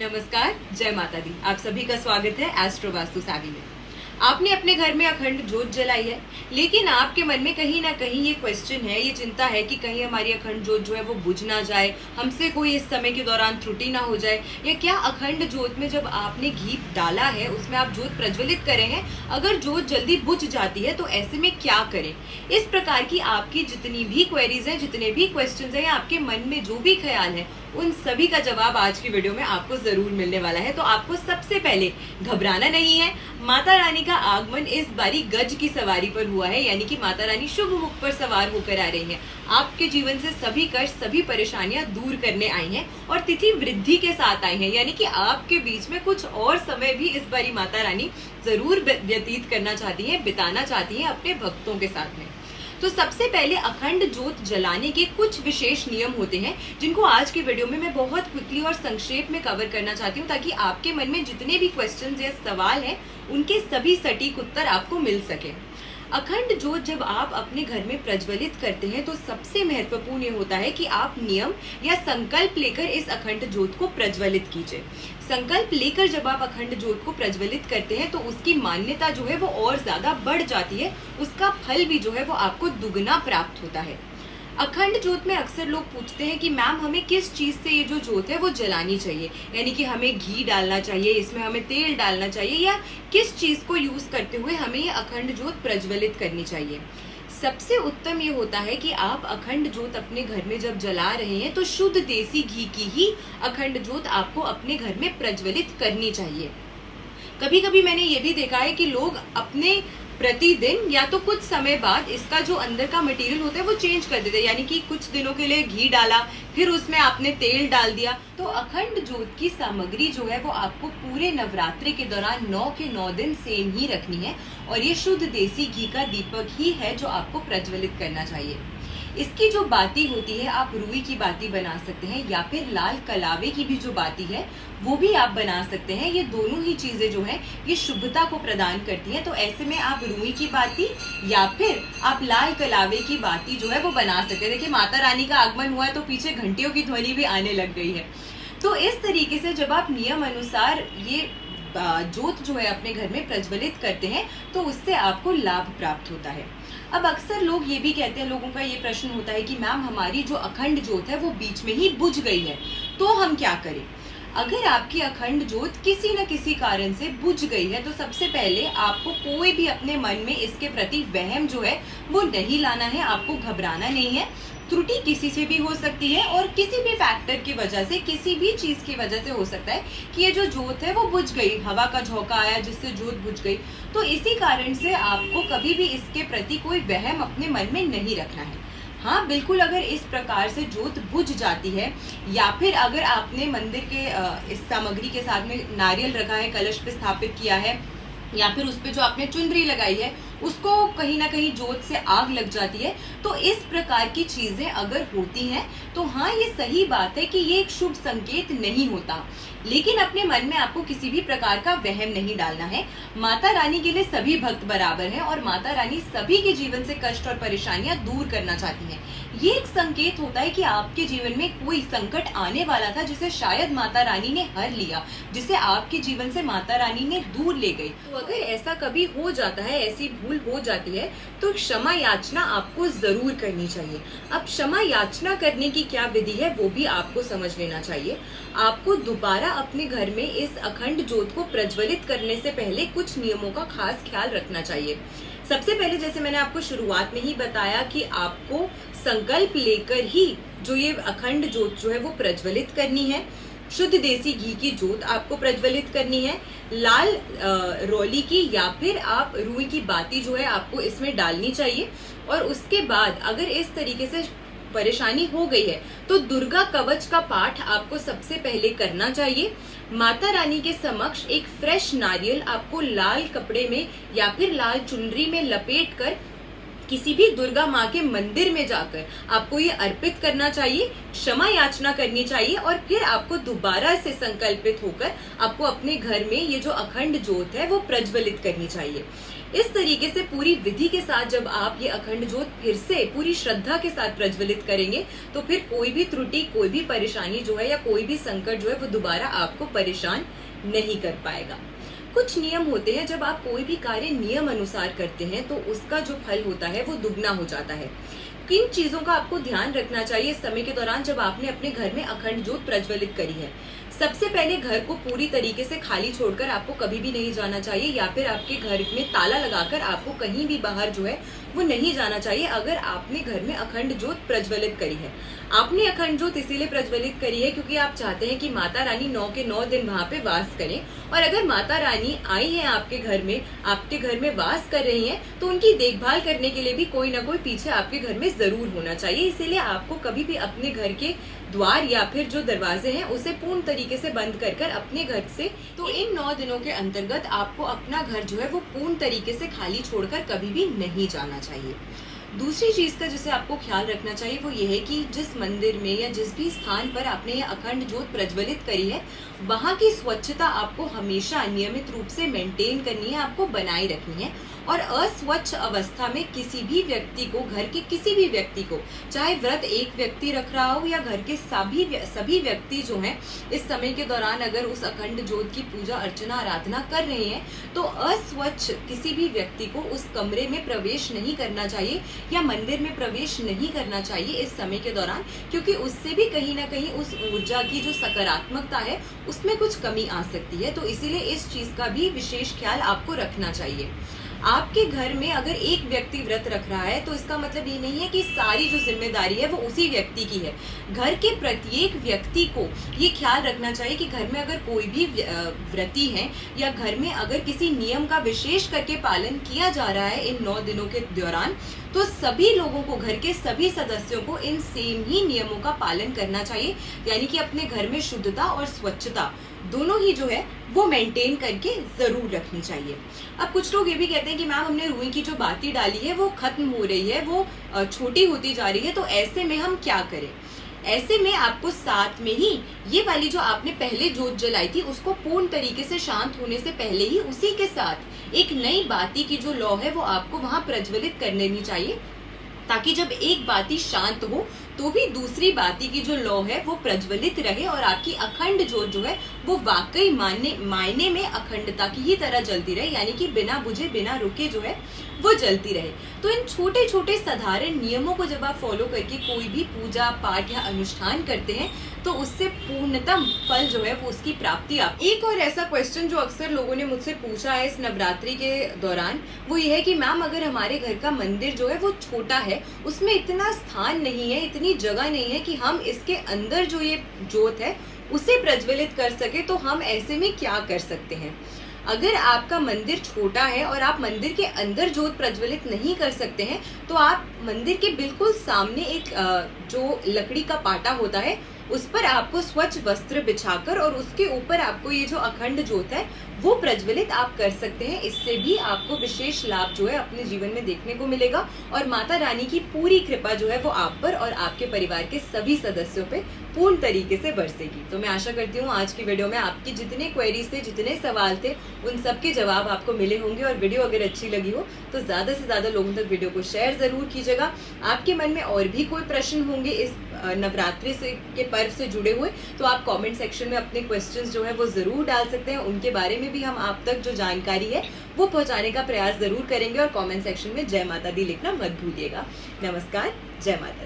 नमस्कार, जय माता दी। आप सभी का स्वागत है एस्ट्रो वास्तु सावी में। आपने अपने घर में अखंड जोत जलाई है, लेकिन आपके मन में कहीं ना कहीं ये क्वेश्चन है, ये चिंता है कि कहीं हमारी अखंड जोत जो है वो बुझ ना जाए, हमसे कोई इस समय के दौरान त्रुटि ना हो जाए, या क्या अखंड जोत में जब आपने घी डाला है, उसमें आप जोत प्रज्वलित करें हैं, अगर जोत जल्दी बुझ जाती है तो ऐसे में क्या करें। इस प्रकार की आपकी जितनी भी क्वेरीज हैं, जितने भी क्वेश्चन हैं, आपके मन में जो भी ख्याल है, उन सभी का जवाब आज की वीडियो में आपको जरूर मिलने वाला है। तो आपको सबसे पहले घबराना नहीं है। माता रानी का आगमन इस बारी गज की सवारी पर हुआ है, यानी कि माता रानी शुभ मुख पर सवार होकर आ रही हैं। आपके जीवन से सभी कष्ट, सभी परेशानियां दूर करने आई हैं और तिथि वृद्धि के साथ आई हैं, यानी कि आपके बीच में कुछ और समय भी इस बारी माता रानी जरूर व्यतीत करना चाहती हैं, बिताना चाहती हैं अपने भक्तों के साथ में। तो सबसे पहले अखंड जोत जलाने के कुछ विशेष नियम होते हैं, जिनको आज की वीडियो में मैं बहुत क्विकली और संक्षेप में कवर करना चाहती हूँ, ताकि आपके मन में जितने भी क्वेश्चंस या सवाल हैं, उनके सभी सटीक उत्तर आपको मिल सके। अखंड जोत जब आप अपने घर में प्रज्वलित करते हैं तो सबसे महत्वपूर्ण ये होता है कि आप नियम या संकल्प लेकर इस अखंड जोत को प्रज्वलित कीजिए। संकल्प लेकर जब आप अखंड जोत को प्रज्वलित करते हैं तो उसकी मान्यता जो है वो और ज्यादा बढ़ जाती है, उसका फल भी जो है वो आपको दुगना प्राप्त होता है। अखंड जोत में अक्सर लोग पूछते हैं कि मैम हमें किस चीज से ये जो जोत है वो जलानी चाहिए, यानी कि हमें घी डालना चाहिए, इसमें हमें तेल डालना चाहिए, या किस चीज को यूज करते हुए हमें ये अखंड जोत प्रज्वलित करनी चाहिए। सबसे उत्तम ये होता है कि आप अखंड जोत अपने घर में जब जला रहे हैं तो शुद्ध देसी घी की ही अखंड जोत आपको अपने घर में प्रज्वलित करनी चाहिए। कभी कभी मैंने ये भी देखा है कि लोग अपने प्रतिदिन या तो कुछ समय बाद इसका जो अंदर का मटेरियल होता है वो चेंज कर देते हैं, यानी कि कुछ दिनों के लिए घी डाला, फिर उसमें आपने तेल डाल दिया। तो अखंड जोत की सामग्री जो है वो आपको पूरे नवरात्रि के दौरान 9 के 9 दिन सेम ही रखनी है, और ये शुद्ध देसी घी का दीपक ही है जो आपको प्रज्वलित करना चाहिए। इसकी जो बाती होती है, आप रुई की बाती बना सकते हैं, या फिर लाल कलावे की भी जो बाती है वो भी आप बना सकते हैं। ये दोनों ही चीजें जो हैं ये शुभता को प्रदान करती हैं। तो ऐसे में आप रुई की बाती या फिर आप लाल कलावे की बाती जो है वो बना सकते हैं। देखिए, माता रानी का आगमन हुआ है तो पीछे घंटियों की ध्वनि भी आने लग गई है। तो इस तरीके से जब आप नियम अनुसार ये जोत जो है अपने घर में प्रज्वलित करते हैं तो उससे आपको लाभ प्राप्त होता है। अब अक्सर लोग ये भी कहते हैं, लोगों का ये प्रश्न होता है कि मैम हमारी जो अखंड जोत है वो बीच में ही बुझ गई है, तो हम क्या करें। अगर आपकी अखंड जोत किसी न किसी कारण से बुझ गई है तो सबसे पहले आपको कोई भी अपने मन में इसके प्रति वहम जो है वो नहीं लाना है, आपको घबराना नहीं है। त्रुटि किसी से भी हो सकती है और किसी भी फैक्टर की वजह से, किसी भी चीज की वजह से हो सकता है कि ये जो जोत है वो बुझ गई, हवा का झोंका आया जिससे जोत बुझ गई। तो इसी कारण से आपको कभी भी इसके प्रति कोई वहम अपने मन में नहीं रखना है। हाँ, बिल्कुल, अगर इस प्रकार से जोत बुझ जाती है, या फिर अगर आपने मंदिर के इस सामग्री के साथ में नारियल रखा है, कलश पे स्थापित किया है, या फिर उस पे जो आपने चुनरी लगाई है उसको कहीं ना कहीं जोत से आग लग जाती है, तो इस प्रकार की चीजें अगर होती हैं तो हाँ, ये सही बात है कि ये एक शुभ संकेत नहीं होता। लेकिन अपने मन में आपको किसी भी प्रकार का वहम नहीं डालना है। माता रानी के लिए सभी भक्त बराबर हैं और माता रानी सभी के जीवन से कष्ट और परेशानियां दूर करना चाहती हैं। ये एक संकेत होता है कि आपके जीवन में कोई संकट आने वाला था जिसे शायद माता रानी ने हर लिया, जिसे आपके जीवन से माता रानी ने दूर ले गई। तो अगर ऐसा कभी हो जाता है, ऐसी भूल हो जाती है, तो क्षमा याचना आपको जरूर करनी चाहिए। अब क्षमा याचना करने की क्या विधि है वो भी आपको समझ लेना चाहिए। आपको दोबारा अपने घर में इस अखंड जोत को प्रज्वलित करने से पहले कुछ नियमों का खास ख्याल रखना चाहिए। सबसे पहले, जैसे मैंने आपको शुरुआत में ही बताया कि आपको संकल्प लेकर ही जो ये अखंड जोत जो है वो प्रज्वलित करनी है। शुद्ध देसी घी की जोत आपको प्रज्वलित करनी है। लाल रोली की या फिर आप रुई की बाती जो है आपको इसमें डालनी चाहिए। और उसके बाद अगर इस तरीके से परेशानी हो गई है तो दुर्गा कवच का पाठ आपको सबसे पहले करना चाहिए। माता रानी के समक्ष एक फ्रेश नारियल आपको लाल कपड़े में या फिर लाल चुनरी में लपेट कर किसी भी दुर्गा माँ के मंदिर में जाकर आपको ये अर्पित करना चाहिए, क्षमा याचना करनी चाहिए, और फिर आपको दोबारा से संकल्पित होकर आपको अपने घर में ये जो अखंड जोत है वो प्रज्वलित करनी चाहिए। इस तरीके से पूरी विधि के साथ जब आप ये अखंड ज्योत फिर से पूरी श्रद्धा के साथ प्रज्वलित करेंगे तो फिर कोई भी त्रुटि, कोई भी परेशानी जो है या कोई भी संकट जो है वो दोबारा आपको परेशान नहीं कर पाएगा। कुछ नियम होते हैं, जब आप कोई भी कार्य नियम अनुसार करते हैं तो उसका जो फल होता है वो दुगना हो जाता है। किन चीजों का आपको ध्यान रखना चाहिए इस समय के दौरान जब आपने अपने घर में अखंड ज्योत प्रज्वलित करी है? सबसे पहले घर को पूरी तरीके से खाली छोड़कर आपको कभी भी नहीं जाना चाहिए, या फिर आपके घर में ताला लगाकर आपको कहीं भी बाहर जो है वो नहीं जाना चाहिए अगर आपने घर में अखंड ज्योत प्रज्वलित करी है। आपने अखंड ज्योत इसीलिए प्रज्वलित करी है क्योंकि आप चाहते हैं कि माता रानी 9 के 9 दिन वहां पे वास करें, और अगर माता रानी आई है आपके घर में वास कर रही हैं, तो उनकी देखभाल करने के लिए भी कोई ना कोई पीछे आपके घर में जरूर होना चाहिए। इसीलिए आपको कभी भी अपने घर के द्वार या फिर जो दरवाजे हैं उसे पूर्ण तरीके से बंद कर अपने घर से, तो इन 9 दिनों के अंतर्गत आपको अपना घर जो है वो पूर्ण तरीके से खाली छोड़कर कभी भी नहीं जाना चाहिए। दूसरी चीज का जिसे आपको ख्याल रखना चाहिए वो ये है कि जिस मंदिर में या जिस भी स्थान पर आपने ये अखंड ज्योत प्रज्वलित करी है, वहां की स्वच्छता आपको हमेशा नियमित रूप से मेंटेन करनी है, आपको बनाए रखनी है। और अस्वच्छ अवस्था में किसी भी व्यक्ति को, घर के किसी भी व्यक्ति को, चाहे व्रत एक व्यक्ति रख रहा हो या घर के सभी व्यक्ति जो हैं इस समय के दौरान अगर उस अखंड ज्योत की पूजा अर्चना आराधना कर रहे हैं, तो अस्वच्छ किसी भी व्यक्ति को उस कमरे में प्रवेश नहीं करना चाहिए या मंदिर में प्रवेश नहीं करना चाहिए इस समय के दौरान, क्योंकि उससे भी कहीं ना कहीं उस ऊर्जा की जो सकारात्मकता है उसमें कुछ कमी आ सकती है। तो इसीलिए इस चीज का भी विशेष ख्याल आपको रखना चाहिए। आपके घर में अगर एक व्यक्ति व्रत रख रहा है तो इसका मतलब ये नहीं है कि सारी जो जिम्मेदारी है वो उसी व्यक्ति की है। घर के प्रत्येक व्यक्ति को ये ख्याल रखना चाहिए कि घर में अगर कोई भी व्रती है या घर में अगर किसी नियम का विशेष करके पालन किया जा रहा है इन 9 दिनों के दौरान, तो सभी लोगों को, घर के सभी सदस्यों को इन सेम ही नियमों का पालन करना चाहिए। यानी कि अपने घर में शुद्धता और स्वच्छता दोनों ही जो है वो मेंटेन करके जरूर रखनी चाहिए। अब कुछ लोग ये भी कहते हैं कि मैम हमने रुई की जो बाती डाली है वो खत्म हो रही है, वो छोटी होती जा रही है, तो ऐसे में हम क्या करें? ऐसे में आपको साथ में ही ये वाली जो आपने पहले ज्योत जलाई थी उसको पूर्ण तरीके से शांत होने से पहले ही उसी के साथ एक नई बाती की जो लौ है वो आपको वहां प्रज्वलित कर लेनी चाहिए, ताकि जब एक बाती शांत हो तो भी दूसरी बाती की जो लौ है वो प्रज्वलित रहे और आपकी अखंड ज्योत जो है वो वाकई मायने में अखंडता की ही तरह जलती रहे, यानी कि बिना बुझे बिना रुके जो है वो जलती रहे। तो इन छोटे छोटे साधारण नियमों को जब आप फॉलो करके कोई भी पूजा पाठ या अनुष्ठान करते हैं तो उससे पूर्णतम फल जो है वो उसकी प्राप्ति आप। एक और ऐसा क्वेश्चन जो अक्सर लोगों ने मुझसे पूछा है इस नवरात्रि के दौरान वो ये है कि मैम अगर हमारे घर का मंदिर जो है वो छोटा है, उसमें इतना स्थान नहीं है, इतनी जगह नहीं है कि हम इसके अंदर जो ये ज्योत है उसे प्रज्वलित कर सके, तो हम ऐसे में क्या कर सकते हैं? अगर आपका मंदिर छोटा है और आप मंदिर के अंदर ज्योत प्रज्वलित नहीं कर सकते हैं तो आप मंदिर के बिल्कुल सामने एक जो लकड़ी का पाटा होता है उस पर आपको स्वच्छ वस्त्र बिछाकर और उसके ऊपर आपको ये जो अखंड ज्योत है वो प्रज्वलित आप कर सकते हैं। इससे भी आपको विशेष लाभ जो है अपने जीवन में देखने को मिलेगा और माता रानी की पूरी कृपा जो है वो आप पर और आपके परिवार के सभी सदस्यों पे पूर्ण तरीके से बरसेगी। तो मैं आशा करती हूँ आज की वीडियो में आपकी जितने क्वेरीज थे, जितने सवाल थे, उन सबके जवाब आपको मिले होंगे। और वीडियो अगर अच्छी लगी हो तो ज्यादा से ज्यादा लोगों तक वीडियो को शेयर जरूर कीजिएगा। आपके मन में और भी कोई प्रश्न होंगे इस नवरात्रि से के पर्व से जुड़े हुए तो आप कमेंट सेक्शन में अपने क्वेश्चंस जो है वो जरूर डाल सकते हैं। उनके बारे में भी हम आप तक जो जानकारी है वो पहुंचाने का प्रयास जरूर करेंगे और कमेंट सेक्शन में जय माता दी लिखना मत भूलिएगा। नमस्कार, जय माता दी।